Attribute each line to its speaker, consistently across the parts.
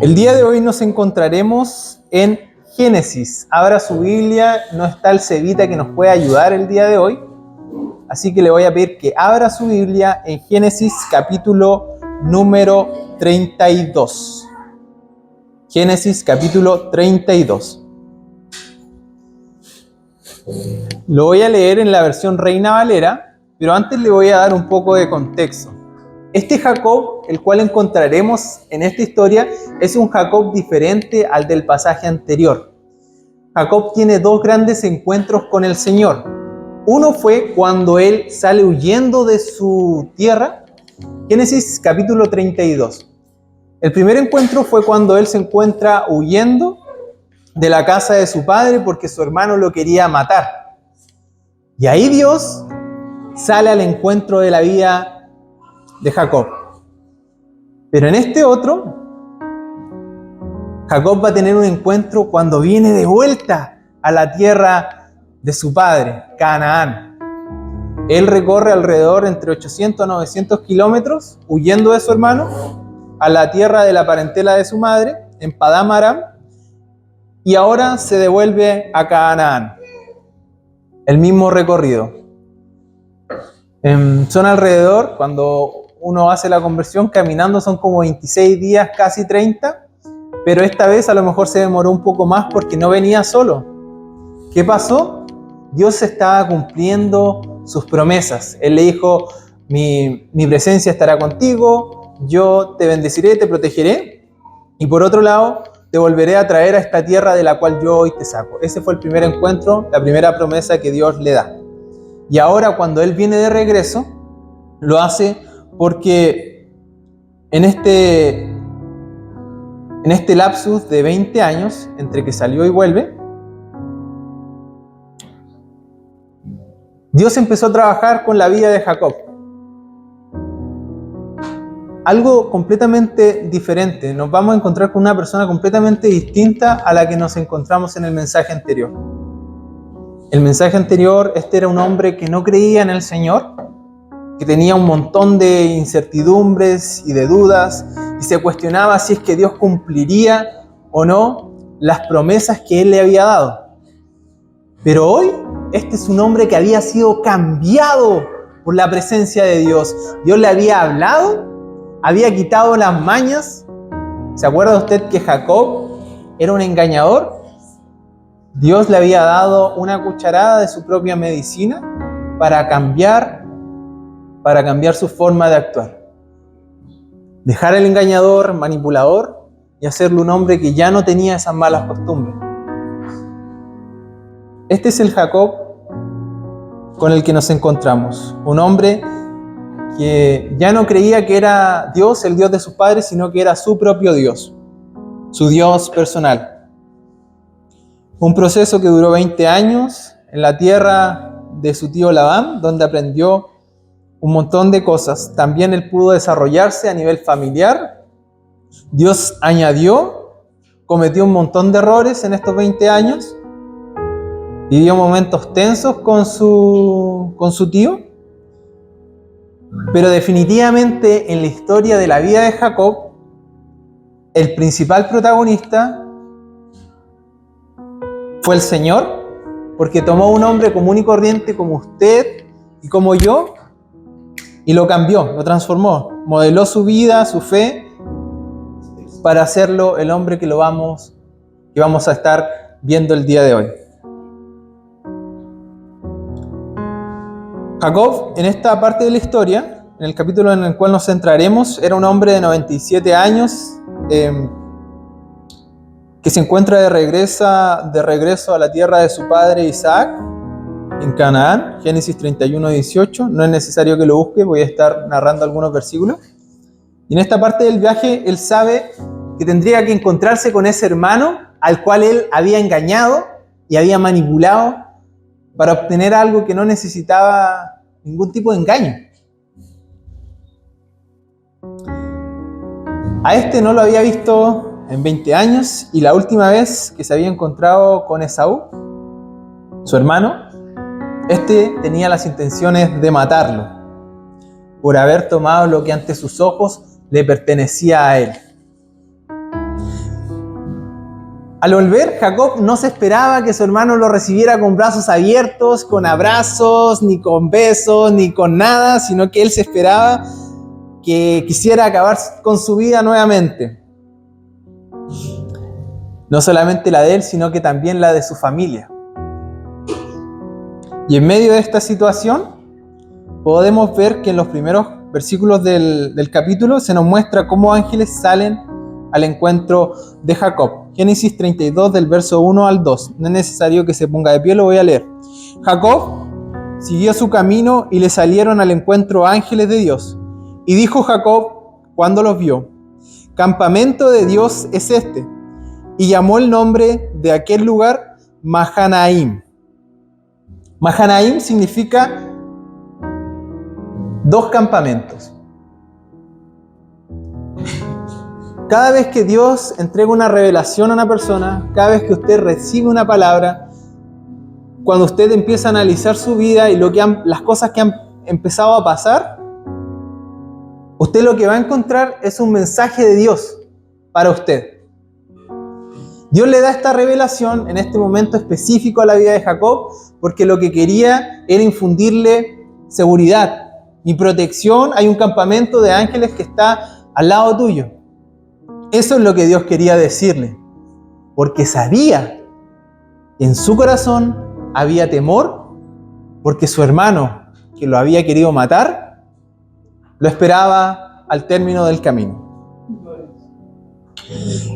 Speaker 1: El día de hoy nos encontraremos en Génesis. Abra su Biblia, no está el Cevita que nos puede ayudar el día de hoy, así que le voy a pedir que abra su Biblia en Génesis capítulo número 32. Génesis capítulo 32. Lo voy a leer en la versión Reina Valera, pero antes le voy a dar un poco de contexto. Este Jacob, el cual encontraremos en esta historia, es un Jacob diferente al del pasaje anterior. Jacob tiene dos grandes encuentros con el Señor. Uno fue cuando él sale huyendo de su tierra, Génesis capítulo 32. El primer encuentro fue cuando él se encuentra huyendo de la casa de su padre porque su hermano lo quería matar. Y ahí Dios sale al encuentro de la vida de Jacob. Pero en este otro, Jacob va a tener un encuentro cuando viene de vuelta a la tierra de su padre, Canaán. Él recorre alrededor entre 800 a 900 kilómetros huyendo de su hermano a la tierra de la parentela de su madre, en Padán Aram, y ahora se devuelve a Canaán. El mismo recorrido. Son alrededor, cuando uno hace la conversión caminando, son como 26 días, casi 30, pero esta vez a lo mejor se demoró un poco más porque no venía solo. ¿Qué pasó? Dios estaba cumpliendo sus promesas. Él le dijo, mi presencia estará contigo, yo te bendeciré, te protegeré, y por otro lado, te volveré a traer a esta tierra de la cual yo hoy te saco. Ese fue el primer encuentro, la primera promesa que Dios le da. Y ahora cuando él viene de regreso, lo hace porque en este lapsus de 20 años, entre que salió y vuelve, Dios empezó a trabajar con la vida de Jacob. Algo completamente diferente. Nos vamos a encontrar con una persona completamente distinta a la que nos encontramos en el mensaje anterior. El mensaje anterior, este era un hombre que no creía en el Señor, que tenía un montón de incertidumbres y de dudas, y se cuestionaba si es que Dios cumpliría o no las promesas que Él le había dado. Pero hoy, este es un hombre que había sido cambiado por la presencia de Dios. Dios le había hablado, había quitado las mañas. ¿Se acuerda usted que Jacob era un engañador? Dios le había dado una cucharada de su propia medicina para cambiar su forma de actuar. Dejar el engañador, manipulador, y hacerle un hombre que ya no tenía esas malas costumbres. Este es el Jacob con el que nos encontramos. Un hombre que ya no creía que era Dios, el Dios de sus padres, sino que era su propio Dios, su Dios personal. Un proceso que duró 20 años en la tierra de su tío Labán, donde aprendió un montón de cosas. También él pudo desarrollarse a nivel familiar. Dios añadió, cometió un montón de errores en estos 20 años. Vivió momentos tensos con su tío. Pero definitivamente en la historia de la vida de Jacob, el principal protagonista fue el Señor, porque tomó un hombre común y corriente como usted y como yo, y lo cambió, lo transformó, modeló su vida, su fe, para hacerlo el hombre que vamos a estar viendo el día de hoy. Jacob, en esta parte de la historia, en el capítulo en el cual nos centraremos, era un hombre de 97 años, que se encuentra de regreso a la tierra de su padre Isaac, en Canaán, Génesis 31:18. No es necesario que lo busque, voy a estar narrando algunos versículos. Y en esta parte del viaje, él sabe que tendría que encontrarse con ese hermano al cual él había engañado y había manipulado para obtener algo que no necesitaba ningún tipo de engaño. A este no lo había visto en 20 años, y la última vez que se había encontrado con Esaú, su hermano, este tenía las intenciones de matarlo por haber tomado lo que ante sus ojos le pertenecía a él. Al volver, Jacob no se esperaba que su hermano lo recibiera con brazos abiertos, con abrazos, ni con besos, ni con nada, sino que él se esperaba que quisiera acabar con su vida nuevamente. No solamente la de él, sino que también la de su familia. Y en medio de esta situación, podemos ver que en los primeros versículos del capítulo se nos muestra cómo ángeles salen al encuentro de Jacob. Génesis 32 del verso 1 al 2. No es necesario que se ponga de pie, lo voy a leer. Jacob siguió su camino y le salieron al encuentro ángeles de Dios. Y dijo Jacob cuando los vio: campamento de Dios es este. Y llamó el nombre de aquel lugar Mahanaim. Mahanaim significa dos campamentos. Cada vez que Dios entrega una revelación a una persona, cada vez que usted recibe una palabra, cuando usted empieza a analizar su vida y las cosas que han empezado a pasar, usted lo que va a encontrar es un mensaje de Dios para usted. Dios le da esta revelación en este momento específico a la vida de Jacob porque lo que quería era infundirle seguridad y protección. Hay un campamento de ángeles que está al lado tuyo. Eso es lo que Dios quería decirle, porque sabía que en su corazón había temor, porque su hermano, que lo había querido matar, lo esperaba al término del camino.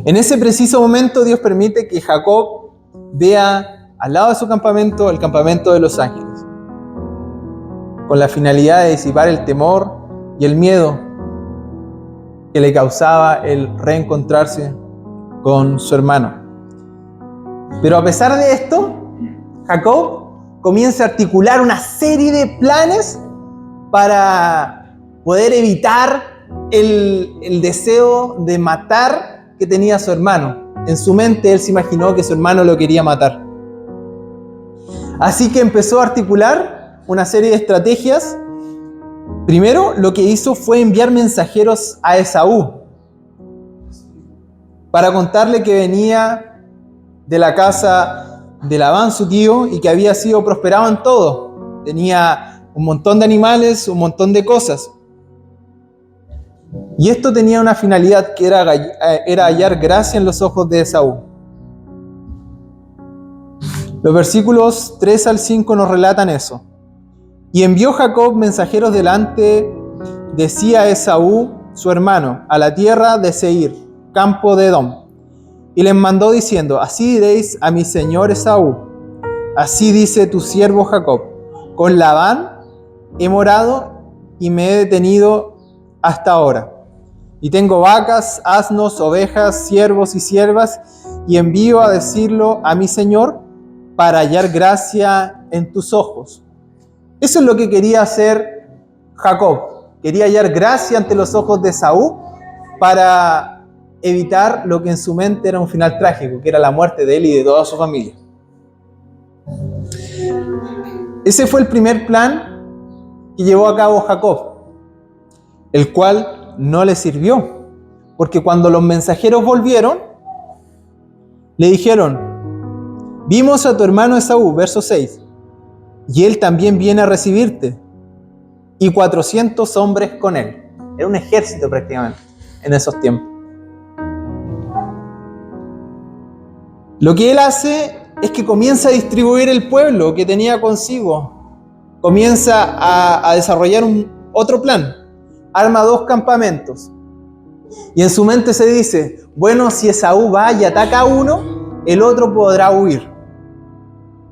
Speaker 1: En ese preciso momento Dios permite que Jacob vea al lado de su campamento el campamento de los ángeles, con la finalidad de disipar el temor y el miedo que le causaba el reencontrarse con su hermano. Pero a pesar de esto, Jacob comienza a articular una serie de planes para poder evitar el deseo de matar que tenía su hermano. En su mente él se imaginó que su hermano lo quería matar. Así que empezó a articular una serie de estrategias. Primero, lo que hizo fue enviar mensajeros a Esaú para contarle que venía de la casa de Labán, su tío, y que había sido prosperado en todo. Tenía un montón de animales, un montón de cosas. Y esto tenía una finalidad que era hallar gracia en los ojos de Esaú. Los versículos 3 al 5 nos relatan eso. Y envió Jacob mensajeros delante de sí a Esaú, su hermano, a la tierra de Seir, campo de Edom. Y les mandó diciendo: así diréis a mi señor Esaú, así dice tu siervo Jacob, con Labán he morado y me he detenido hasta ahora. Y tengo vacas, asnos, ovejas, siervos y siervas, y envío a decirlo a mi señor para hallar gracia en tus ojos. Eso es lo que quería hacer Jacob. Quería hallar gracia ante los ojos de Esaú para evitar lo que en su mente era un final trágico, que era la muerte de él y de toda su familia. Ese fue el primer plan que llevó a cabo Jacob, el cual no le sirvió, porque cuando los mensajeros volvieron, le dijeron: vimos a tu hermano Esaú, verso 6, y él también viene a recibirte, y 400 hombres con él. Era un ejército prácticamente en esos tiempos. Lo que él hace es que comienza a distribuir el pueblo que tenía consigo, comienza a desarrollar otro plan. Arma 2 campamentos. Y en su mente se dice: bueno, si Esaú va y ataca a uno, el otro podrá huir.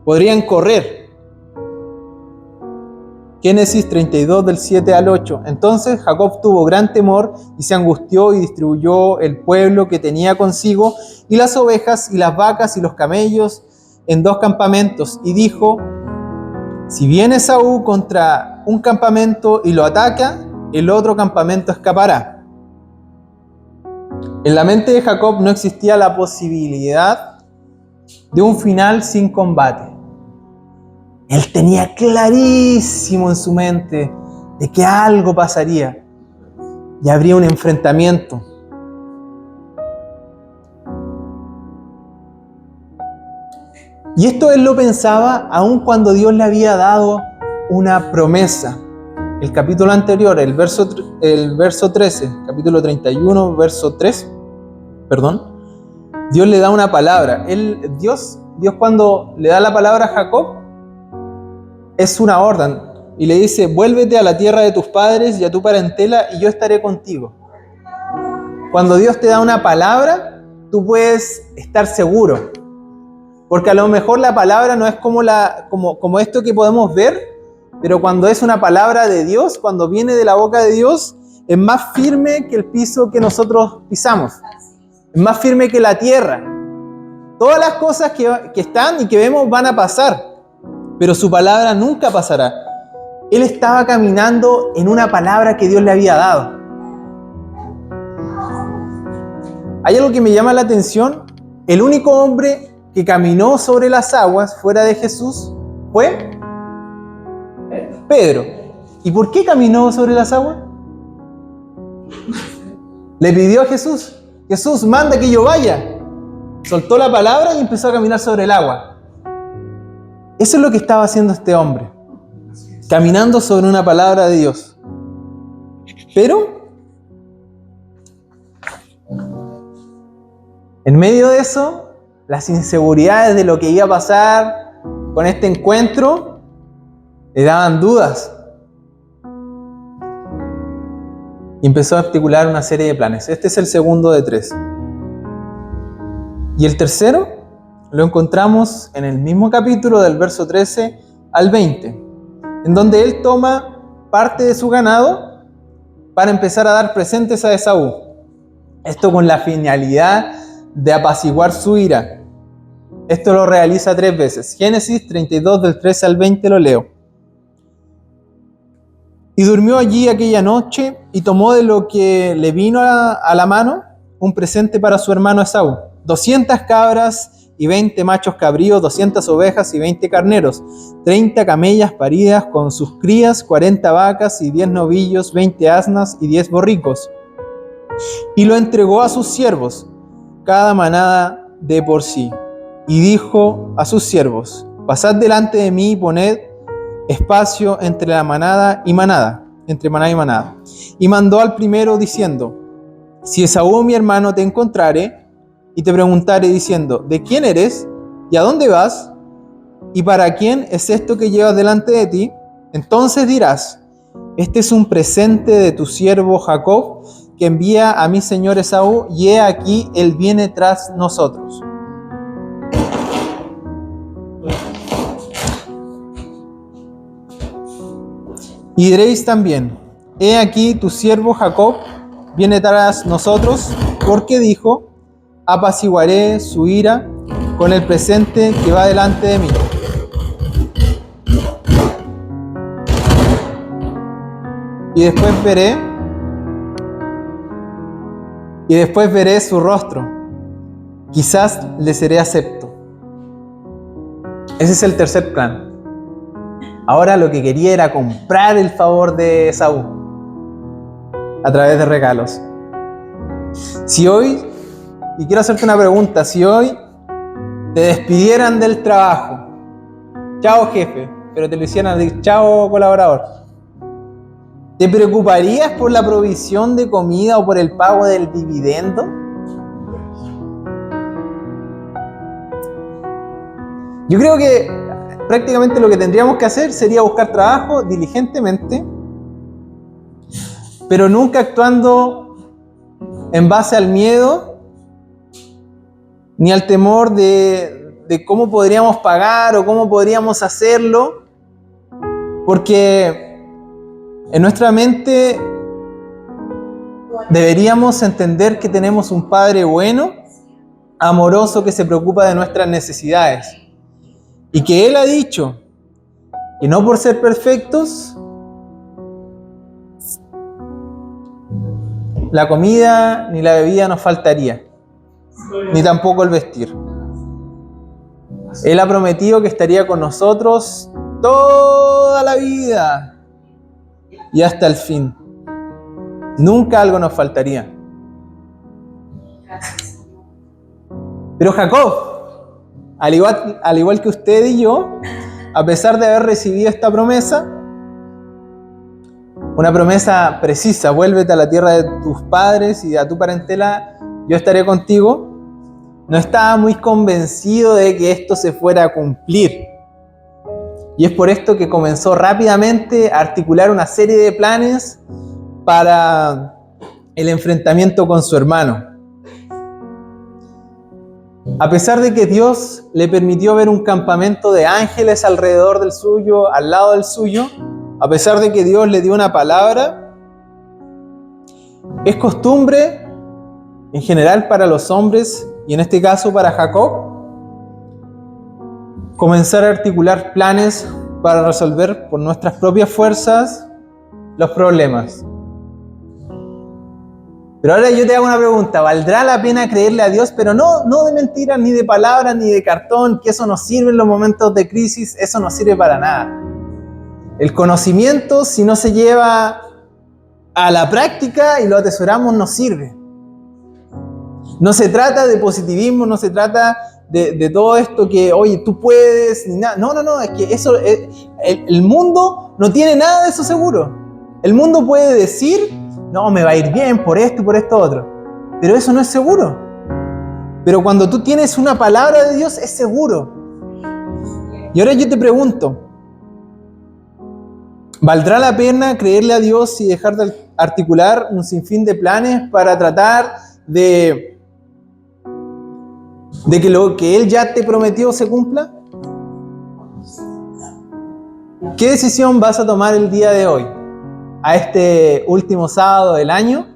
Speaker 1: Podrían correr. Génesis 32 del 7 al 8. Entonces Jacob tuvo gran temor y se angustió y distribuyó el pueblo que tenía consigo y las ovejas y las vacas y los camellos en 2 campamentos. Y dijo: si viene Esaú contra un campamento y lo ataca, el otro campamento escapará. En la mente de Jacob no existía la posibilidad de un final sin combate. Él tenía clarísimo en su mente de que algo pasaría y habría un enfrentamiento. Y esto él lo pensaba aun cuando Dios le había dado una promesa. El capítulo anterior, el verso 13, capítulo 31, verso 3, Dios le da una palabra. Dios cuando le da la palabra a Jacob, es una orden. Y le dice, vuélvete a la tierra de tus padres y a tu parentela y yo estaré contigo. Cuando Dios te da una palabra, tú puedes estar seguro. Porque a lo mejor la palabra no es como esto que podemos ver, pero cuando es una palabra de Dios, cuando viene de la boca de Dios, es más firme que el piso que nosotros pisamos. Es más firme que la tierra. Todas las cosas que están y que vemos van a pasar, pero su palabra nunca pasará. Él estaba caminando en una palabra que Dios le había dado. Hay algo que me llama la atención. El único hombre que caminó sobre las aguas fuera de Jesús fue Pedro. ¿Y por qué caminó sobre las aguas? Le pidió a Jesús, Jesús, manda que yo vaya. Soltó la palabra y empezó a caminar sobre el agua. Eso es lo que estaba haciendo este hombre, caminando sobre una palabra de Dios. Pero en medio de eso, las inseguridades de lo que iba a pasar con este encuentro le daban dudas. Y empezó a articular una serie de planes. Este es el segundo de 3. Y el tercero lo encontramos en el mismo capítulo del verso 13 al 20, en donde él toma parte de su ganado para empezar a dar presentes a Esaú. Esto con la finalidad de apaciguar su ira. Esto lo realiza 3 veces. Génesis 32 del 13 al 20 lo leo. Y durmió allí aquella noche y tomó de lo que le vino a la mano un presente para su hermano Esaú. 200 cabras y 20 machos cabríos, 200 ovejas y 20 carneros, 30 camellas paridas con sus crías, 40 vacas y 10 novillos, 20 asnas y 10 borricos. Y lo entregó a sus siervos, cada manada de por sí. Y dijo a sus siervos, pasad delante de mí y poned espacio entre la manada y manada, entre manada y manada. Y mandó al primero diciendo, si Esaú mi hermano te encontrare y te preguntare diciendo, ¿de quién eres? ¿Y a dónde vas? ¿Y para quién es esto que llevas delante de ti? Entonces dirás, este es un presente de tu siervo Jacob, que envía a mi señor Esaú, y he aquí, él viene tras nosotros. Y diréis también, he aquí tu siervo Jacob viene tras nosotros, porque dijo, apaciguaré su ira con el presente que va delante de mí. Y después veré su rostro, quizás le seré acepto. Ese es el tercer plan. Ahora lo que quería era comprar el favor de Esaú a través de regalos. Si hoy, y quiero hacerte una pregunta, si hoy te despidieran del trabajo, chao jefe, pero te lo hicieran decir chao colaborador, ¿te preocuparías por la provisión de comida o por el pago del dividendo? Yo creo que prácticamente lo que tendríamos que hacer sería buscar trabajo diligentemente, pero nunca actuando en base al miedo ni al temor de cómo podríamos pagar o cómo podríamos hacerlo, porque en nuestra mente deberíamos entender que tenemos un Padre bueno, amoroso, que se preocupa de nuestras necesidades. Y que Él ha dicho que no por ser perfectos, la comida ni la bebida nos faltaría, ni tampoco el vestir. Él ha prometido que estaría con nosotros toda la vida y hasta el fin. Nunca algo nos faltaría. Pero Jacob, al igual que usted y yo, a pesar de haber recibido esta promesa, una promesa precisa: vuélvete a la tierra de tus padres y a tu parentela, yo estaré contigo, no estaba muy convencido de que esto se fuera a cumplir. Y es por esto que comenzó rápidamente a articular una serie de planes para el enfrentamiento con su hermano. A pesar de que Dios le permitió ver un campamento de ángeles alrededor del suyo, al lado del suyo, a pesar de que Dios le dio una palabra, es costumbre en general para los hombres, y en este caso para Jacob, comenzar a articular planes para resolver por nuestras propias fuerzas los problemas. Pero ahora yo te hago una pregunta: ¿valdrá la pena creerle a Dios? Pero no de mentiras, ni de palabras, ni de cartón, que eso nos sirve en los momentos de crisis, eso no sirve para nada. El conocimiento, si no se lleva a la práctica y lo atesoramos, no sirve. No se trata de positivismo, no se trata de todo esto que, oye, tú puedes, ni nada. No, es que eso, el mundo no tiene nada de eso seguro. El mundo puede decir, no, me va a ir bien por esto y por esto otro, pero eso no es seguro. Pero cuando tú tienes una palabra de Dios, es seguro. Y ahora yo te pregunto, ¿valdrá la pena creerle a Dios y dejar de articular un sinfín de planes para tratar de que lo que Él ya te prometió se cumpla? ¿Qué decisión vas a tomar el día de hoy, a este último sábado del año?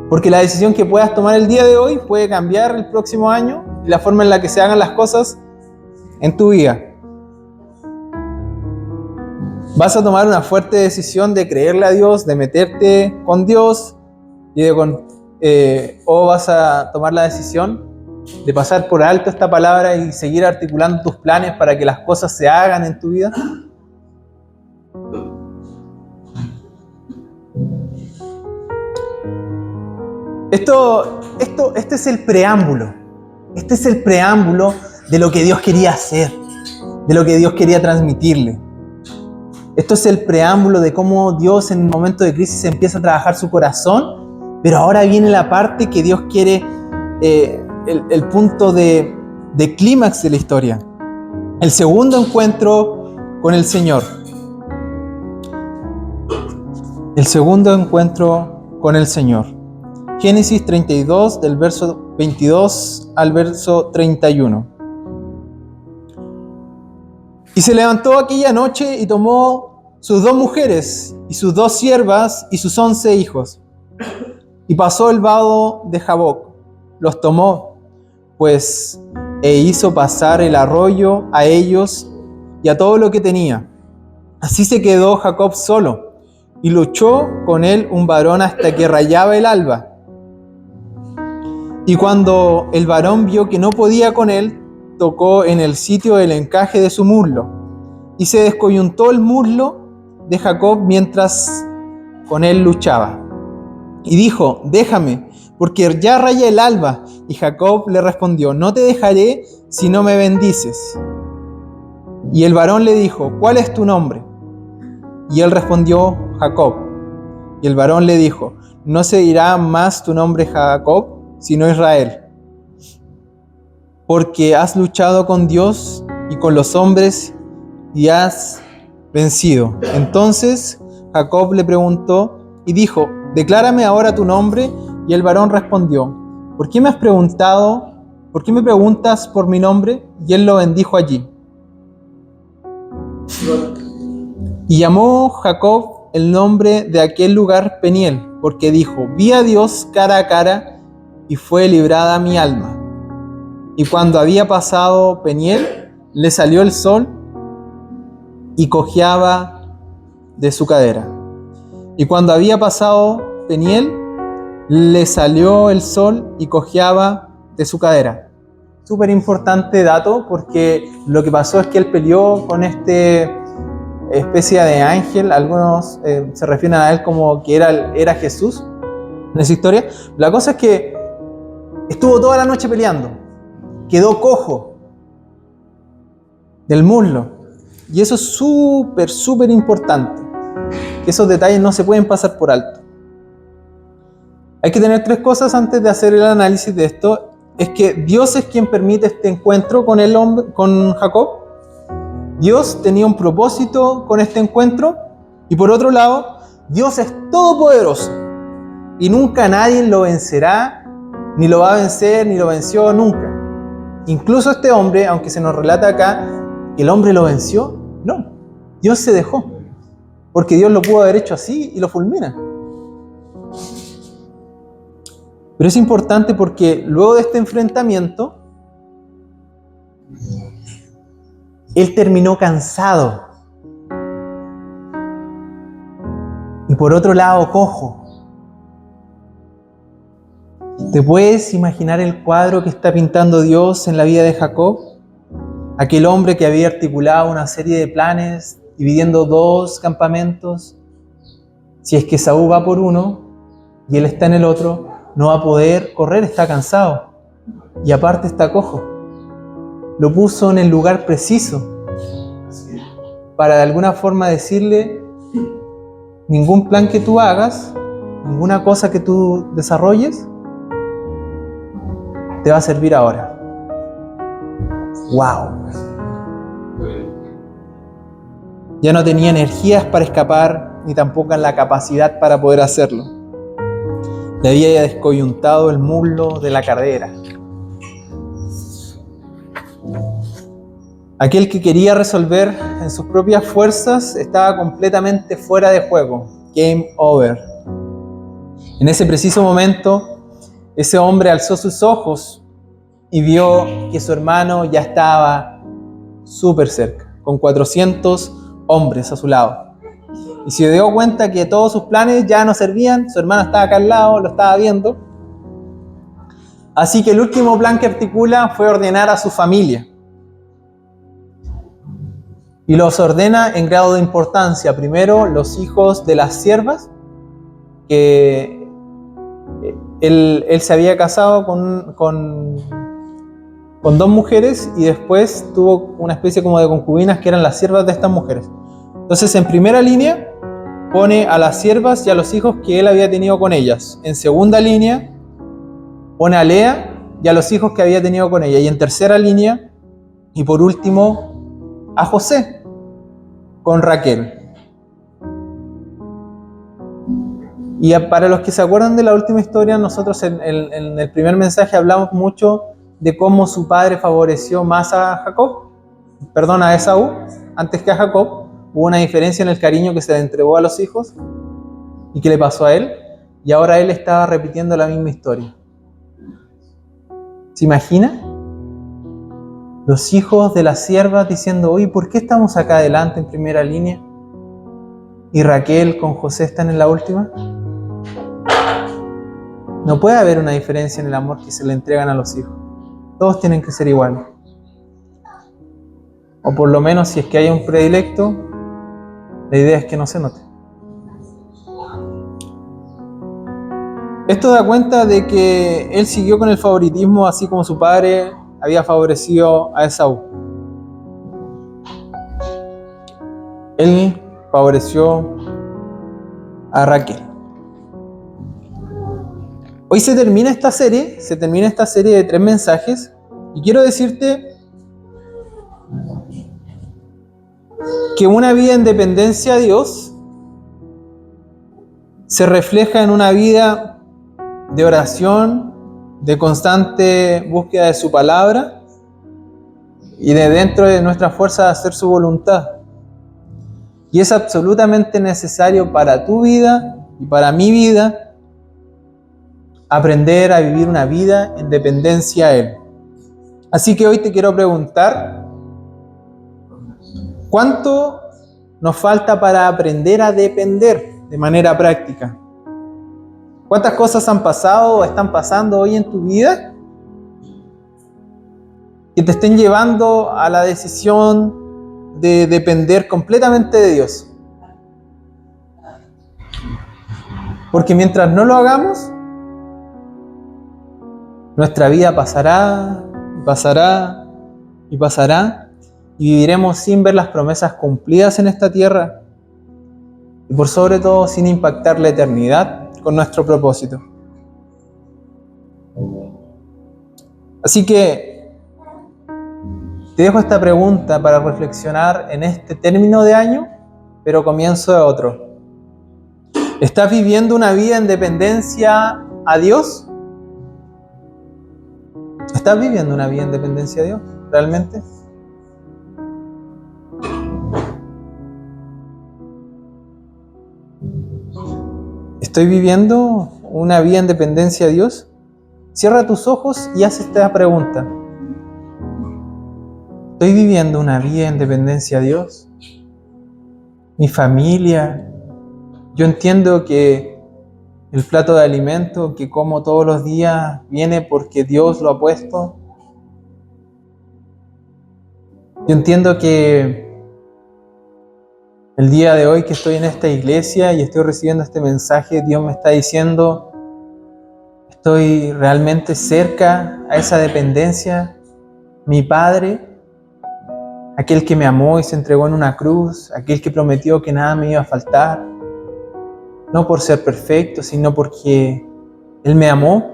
Speaker 1: Porque la decisión que puedas tomar el día de hoy puede cambiar el próximo año y la forma en la que se hagan las cosas en tu vida. Vas a tomar una fuerte decisión de creerle a Dios, de meterte con Dios, o vas a tomar la decisión de pasar por alto esta palabra y seguir articulando tus planes para que las cosas se hagan en tu vida. Este es el preámbulo. Este es el preámbulo de lo que Dios quería hacer, de lo que Dios quería transmitirle. Esto es el preámbulo de cómo Dios en un momento de crisis empieza a trabajar su corazón, pero ahora viene la parte que Dios quiere, el punto de clímax de la historia. El segundo encuentro con el Señor. El segundo encuentro con el Señor. Génesis 32, del verso 22 al verso 31. Y se levantó aquella noche y tomó sus 2 mujeres y sus 2 siervas y sus 11 hijos. Y pasó el vado de Jaboc, los tomó, pues, e hizo pasar el arroyo a ellos y a todo lo que tenía. Así se quedó Jacob solo, y luchó con él un varón hasta que rayaba el alba. Y cuando el varón vio que no podía con él, tocó en el sitio del encaje de su muslo, y se descoyuntó el muslo de Jacob mientras con él luchaba. Y dijo: déjame, porque ya raya el alba. Y Jacob le respondió: no te dejaré si no me bendices. Y el varón le dijo: ¿cuál es tu nombre? Y él respondió: Jacob. Y el varón le dijo: no se dirá más tu nombre Jacob, sino Israel, porque has luchado con Dios y con los hombres y has vencido. Entonces Jacob le preguntó y dijo: declárame ahora tu nombre. Y el varón respondió: ¿por qué me has preguntado? ¿Por qué me preguntas por mi nombre? Y él lo bendijo allí. Y llamó Jacob el nombre de aquel lugar Peniel, porque dijo: vi a Dios cara a cara y fue librada mi alma. Y cuando había pasado Peniel, le salió el sol y cojeaba de su cadera. Y cuando había pasado Peniel, le salió el sol y cojeaba de su cadera. Súper importante dato, porque lo que pasó es que él peleó con especie de ángel. Algunos se refieren a él como que era Jesús en esa historia. La cosa es que estuvo toda la noche peleando. quedó cojo del muslo. Y eso es súper importante, que esos detalles no se pueden pasar por alto. Hay que tener 3 cosas antes de hacer el análisis de esto. Es que Dios es quien permite este encuentro con el hombre, con Jacob. Dios tenía un propósito con este encuentro. Y por otro lado, Dios es todopoderoso y nunca nadie lo vencerá, ni lo va a vencer, ni lo venció nunca. Incluso este hombre, aunque se nos relata acá que el hombre lo venció, no, Dios se dejó, porque Dios lo pudo haber hecho así y lo fulmina. Pero es importante porque luego de este enfrentamiento, él terminó cansado. Y por otro lado, cojo. ¿Te puedes imaginar el cuadro que está pintando Dios en la vida de Jacob? Aquel hombre que había articulado una serie de planes, dividiendo 2 campamentos. Si es que Esaú va por uno y él está en el otro, no va a poder correr, está cansado. Y aparte está cojo. Lo puso en el lugar preciso para de alguna forma decirle: ningún plan que tú hagas, ninguna cosa que tú desarrolles, te va a servir ahora. ¡Wow! Ya no tenía energías para escapar, ni tampoco la capacidad para poder hacerlo. Le había descoyuntado el muslo de la cadera. Aquel que quería resolver en sus propias fuerzas estaba completamente fuera de juego. Game over. En ese preciso momento, ese hombre alzó sus ojos y vio que su hermano ya estaba súper cerca, con 400 hombres a su lado. Y se dio cuenta que todos sus planes ya no servían, su hermano estaba acá al lado, lo estaba viendo. Así que el último plan que articula fue ordenar a su familia. Y los ordena en grado de importancia. Primero, los hijos de las siervas, que él se había casado con 2 mujeres y después tuvo una especie como de concubinas que eran las siervas de estas mujeres. Entonces, en primera línea, pone a las siervas y a los hijos que él había tenido con ellas. En segunda línea, pone a Lea y a los hijos que había tenido con ella. Y en tercera línea, y por último, a José con Raquel. Y para los que se acuerdan de la última historia, nosotros en el primer mensaje hablamos mucho de cómo su padre favoreció más a Esaú, antes que a Jacob. Hubo una diferencia en el cariño que se le entregó a los hijos y que le pasó a él, y ahora él estaba repitiendo la misma historia. ¿Se imagina? Los hijos de las siervas diciendo: oye, ¿por qué estamos acá adelante en primera línea? Y Raquel con José están en la última. No puede haber una diferencia en el amor que se le entregan a los hijos. Todos tienen que ser iguales. O por lo menos, si es que hay un predilecto, la idea es que no se note. Esto da cuenta de que él siguió con el favoritismo, así como su padre había favorecido a Esaú. Él favoreció a Raquel. Hoy se termina esta serie de 3 mensajes, y quiero decirte que una vida en dependencia a Dios se refleja en una vida de oración, de constante búsqueda de su palabra y de dentro de nuestra fuerza de hacer su voluntad. Y es absolutamente necesario para tu vida y para mi vida aprender a vivir una vida en dependencia a Él. Así que hoy te quiero preguntar: ¿cuánto nos falta para aprender a depender de manera práctica? ¿Cuántas cosas han pasado o están pasando hoy en tu vida que te estén llevando a la decisión de depender completamente de Dios? Porque mientras no lo hagamos, nuestra vida pasará pasará y pasará, y viviremos sin ver las promesas cumplidas en esta tierra, y por sobre todo sin impactar la eternidad con nuestro propósito. Así que te dejo esta pregunta para reflexionar en este término de año, pero comienzo de otro. ¿Estás viviendo una vida en dependencia a Dios? ¿Estás viviendo una vida en dependencia a Dios realmente? ¿Estoy viviendo una vida en dependencia a Dios? Cierra tus ojos y haz esta pregunta. ¿Estoy viviendo una vida en dependencia a Dios? ¿Mi familia? Yo entiendo que el plato de alimento que como todos los días viene porque Dios lo ha puesto. Yo entiendo que el día de hoy que estoy en esta iglesia y estoy recibiendo este mensaje, Dios me está diciendo, estoy realmente cerca a esa dependencia. Mi Padre, aquel que me amó y se entregó en una cruz, aquel que prometió que nada me iba a faltar, no por ser perfecto, sino porque Él me amó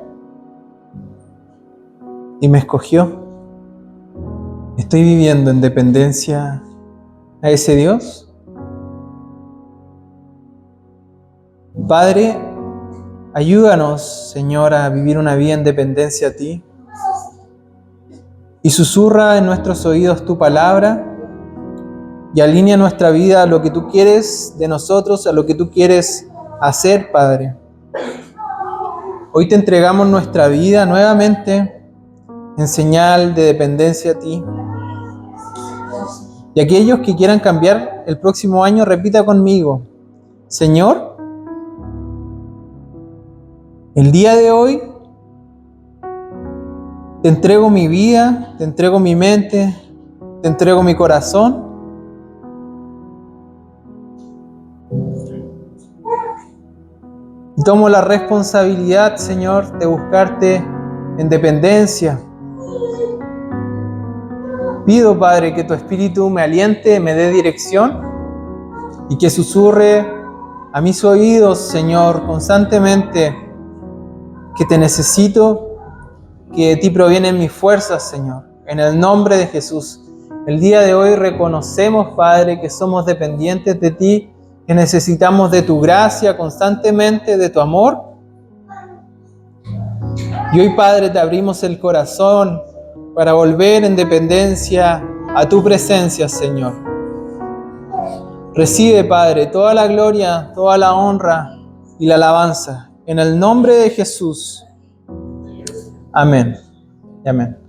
Speaker 1: y me escogió. ¿Estoy viviendo en dependencia a ese Dios? Padre, ayúdanos, Señor, a vivir una vida en dependencia a Ti. Y susurra en nuestros oídos Tu palabra y alinea nuestra vida a lo que Tú quieres de nosotros, a lo que Tú quieres hacer, Padre. Hoy Te entregamos nuestra vida nuevamente en señal de dependencia a Ti. Y aquellos que quieran cambiar el próximo año, repita conmigo: Señor, el día de hoy Te entrego mi vida, Te entrego mi mente, Te entrego mi corazón. Y tomo la responsabilidad, Señor, de buscarte en dependencia. Pido, Padre, que Tu Espíritu me aliente, me dé dirección y que susurre a mis oídos, Señor, constantemente que Te necesito, que de Ti provienen mis fuerzas, Señor. En el nombre de Jesús. El día de hoy reconocemos, Padre, que somos dependientes de Ti, que necesitamos de Tu gracia constantemente, de Tu amor. Y hoy, Padre, Te abrimos el corazón para volver en dependencia a Tu presencia, Señor. Recibe, Padre, toda la gloria, toda la honra y la alabanza. En el nombre de Jesús. Amén y amén.